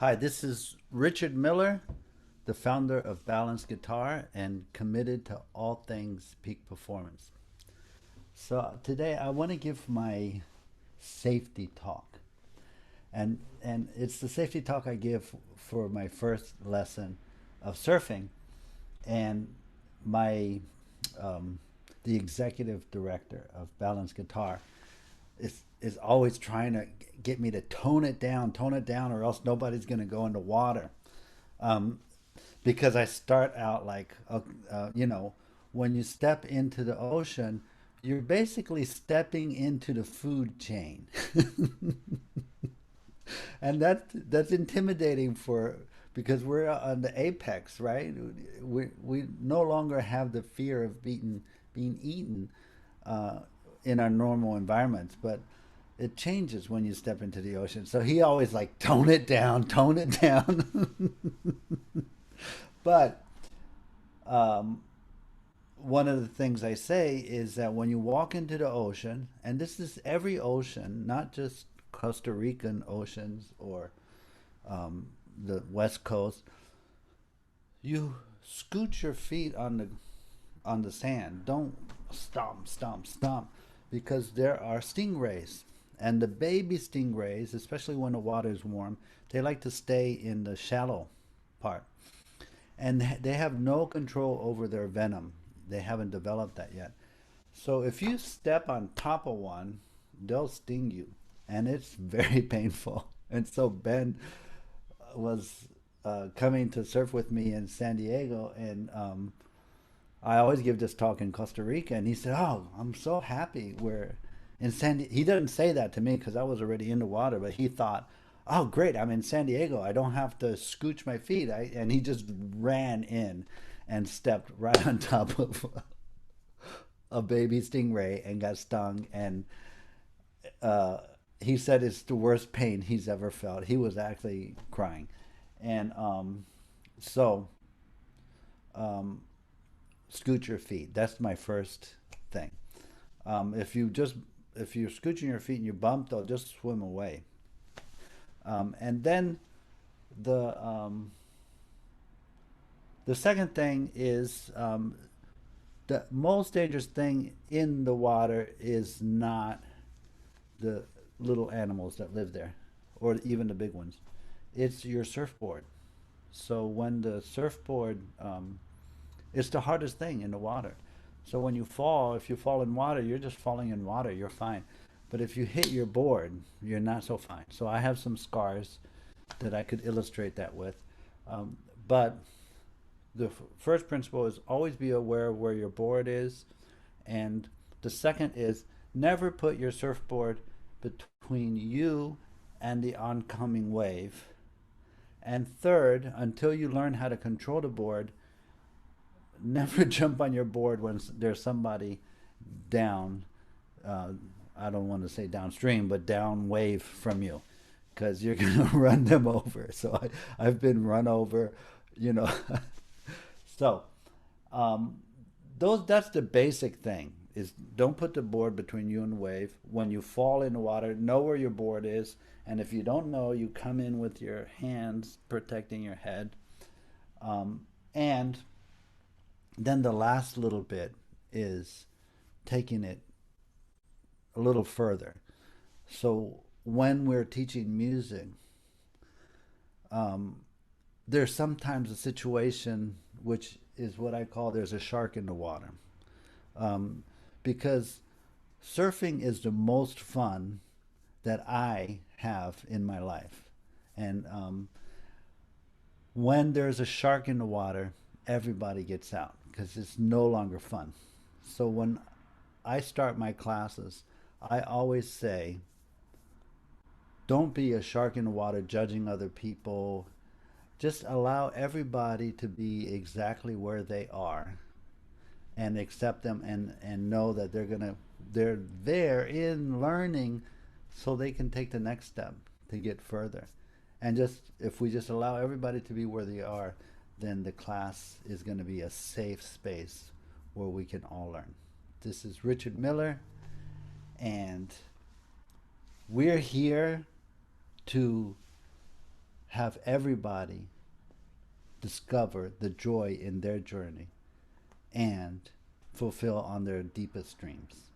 Hi, this is Richard Miller, the founder of Balanced Guitar and committed to all things peak performance. So today I want to give my safety talk. And it's the safety talk I give for my first lesson of surfing. And my the executive director of Balanced Guitar is always trying to get me to tone it down, or else nobody's going to go into water. Um, because I start out like, when you step into the ocean, you're basically stepping into the food chain, and that's intimidating for because we're on the apex, right? We no longer have the fear of being eaten uh, in our normal environments, but it changes when you step into the ocean. So he always like tone it down. But um, one of the things I say is that when you walk into the ocean, and this is every ocean, not just Costa Rican oceans or um, the West Coast, you scoot your feet on the sand. Don't stomp, stomp, stomp, because there are stingrays. And the baby stingrays, especially when the water is warm, they like to stay in the shallow part. And they have no control over their venom. They haven't developed that yet. So if you step on top of one, they'll sting you. And it's very painful. And so Ben was coming to surf with me in San Diego, and I always give this talk in Costa Rica, and he said, "Oh, I'm so happy we're in San." He didn't say that to me because I was already in the water, but he thought, "Oh, great! I'm in San Diego. I don't have to scooch my feet." And he just ran in and stepped right on top of a baby stingray and got stung. And uh, he said it's the worst pain he's ever felt. He was actually crying, and so um, scoot your feet. That's my first thing. If you just if you're scooching your feet and you bump, they'll just swim away. And then the um, the second thing is the most dangerous thing in the water is not the little animals that live there, or even the big ones. It's your surfboard. So when the surfboard, it's the hardest thing in the water. So when you fall, if you fall in water, you're just falling in water. You're fine. But if you hit your board, you're not so fine. So I have some scars that I could illustrate that with. But the first principle is always be aware of where your board is, and the second is never put your surfboard between you and the oncoming wave. And third, until you learn how to control the board, never jump on your board when there's somebody down. Uh, I don't want to say downstream, but down wave from you, because you're going to run them over. So I've been run over, you know. So um, that's the basic thing is don't put the board between you and the wave. When you fall in the water, know where your board is. And if you don't know, you come in with your hands protecting your head. And then the last little bit is taking it a little further. So when we're teaching music, um, there's sometimes a situation which is what I call there's a shark in the water. Um, because surfing is the most fun that I have in my life. And when there's a shark in the water, everybody gets out because it's no longer fun. So when I start my classes, I always say, don't be a shark in the water judging other people. Just allow everybody to be exactly where they are and accept them, and know that they're there in learning so they can take the next step to get further. And just if we just allow everybody to be where they are, then the class is going to be a safe space where we can all learn. This is Richard Miller, and we're here to have everybody discover the joy in their journey and fulfill on their deepest dreams.